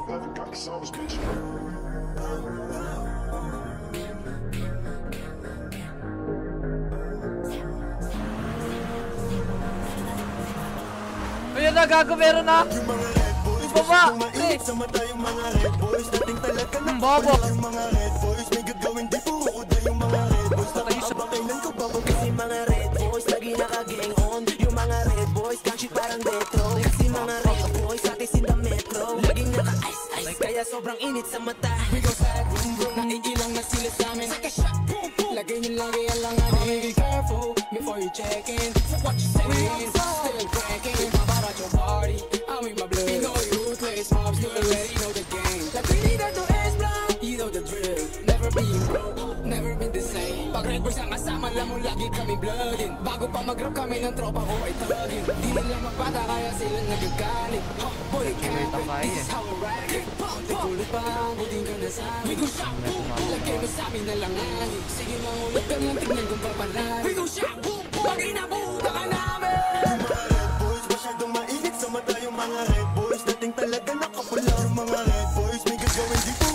Ayun na, gago, meron na! Baba! Bobo! Kasi mga red boys lagi naka-gang on. Yung mga red boys gang shit parang retro. Kasi mga red boys atis in the metro. Laging naka-ice-ice kaya sobrang init sa mata. We go sad, naiilang na sila sa amin. Lagay nyo lang kaya lang be careful before you check in. What you saying? Still cracking. About your party, I'm in my blood. You know you ruthless mobs, you already know the game. Like we need to S-block, you know the drill. Never been broke, never been the same. Pag red boys ang kasama lang mo, lagi kami bloodin. Bago pa mag-rap kami ng tropa ko ay tagin. Di nila mapata kaya sila nagagalit. Boy, this is how we ride it. Tigulit pa ang buding ka na sa amin. We go shop, boom, lagay mo sa amin na lang ani. Sige lang ulit ka lang tignan kung papalay. We go shop, boom, pag inabuta ka namin. Yung mga red boys masyadong mainit sa mata. Yung mga red boys dating talaga nakapula. Yung mga red boys may gagawin di po.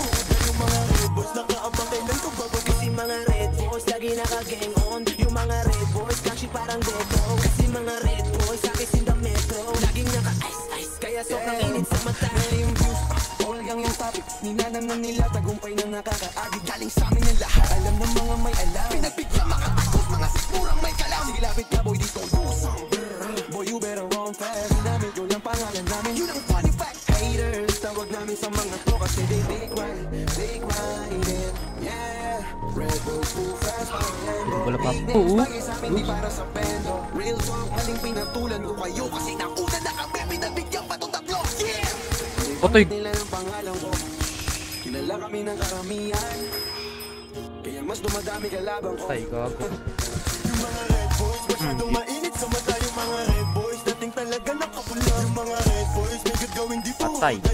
Yung mga red boys nakaabang kailan ko bago. Kasi mga red boys lagi naka-gang on. Yung mga red boys gang shit parang deto. Kasi mga red boys atis in the metro. Laging naka-ice-ice kaya sobrang init sa mata. Yung views, all gang yung topic. Ninanam na nila, tagumpay na nakaka-adik. Galing sa amin ang lahat, alam ng mga may alam. Pinagbigyan mga takot, mga sigurang may kalam. Sige lapit ka boy, dito lusang. Boy, you better run fast. Ginamit ko lang pangalan namin. Yun ang funny fact. Haters, tawag namin sa mga to kasi they quiet. Yeah, red bulls too fast. Wala pa po. Bagay sa amin, di para sa pendo. Real talk, maling pinatulan ko kayo. Kasi nauna na kami, pinagbigyan pa itong tatlo. Yeah! Otoy! Nila yung pangalan ko. Kilala kami ng karamihan. Kaya mas dumadami kalabang ko. Ay, gago. Yung mga red boys masyadong mainit sa mata. Yung mga red boys dating talaga nakapula. Yung mga red boys may gagawin di po.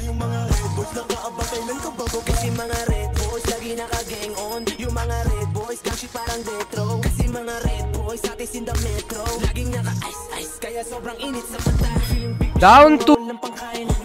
Yung mga red boys nakaabang kailan ko bago. Kasi mga red boys lagi naka-gang on. Yung mga red boys gang shit parang retro. Kasi mga red boys atis in the metro. Laging naka-ice-ice kaya sobrang init sa mata. Down to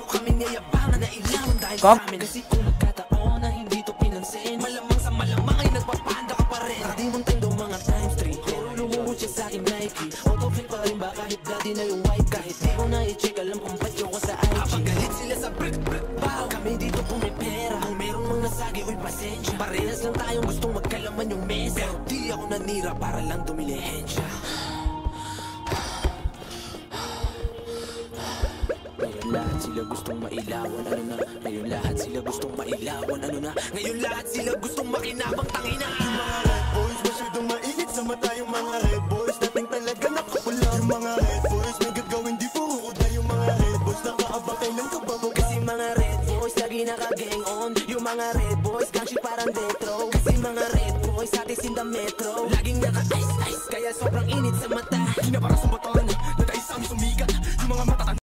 kami niyayabangan na ilang dahil sa amin. Kasi kung nagkataon na hindi to pinansin, malamang sa malamang ay nagpapanda ka pa rin. Di mong tendo mga times 3, pero lumuhod siya sa akin Nike. Autoflip pa rin ba kahit dati na yung white. Kahit di ko na i-check, alam kung ba't ko sa IG. Habang galit sila sa brick, bow. Kami dito kung may pera, kung merong mga sagi, uy pasensya. Parehas lang tayong gustong magkalaman yung mesa. Pero di ako nanira para lang dumilihensya. Ngayon lahat sila gustong mailawan, ano na? Ngayon lahat sila gustong mailawan, ano na? Ngayon lahat sila gustong makinabang, tangina. Yung mga red boys masyadong mainit sa mata. Yung mga red boys dating talaga nakapula. Yung mga red boys may gagawin di po. Yung mga red boys nakaabang kailan ko bago. Kasi mga red boys lagi naka-gang on. Yung mga red boys gang shit parang retro. Kasi mga red boys atis in the metro. Laging naka-ice-ice kaya sobrang init sa mata. Di na para sumbatan, natay sa amin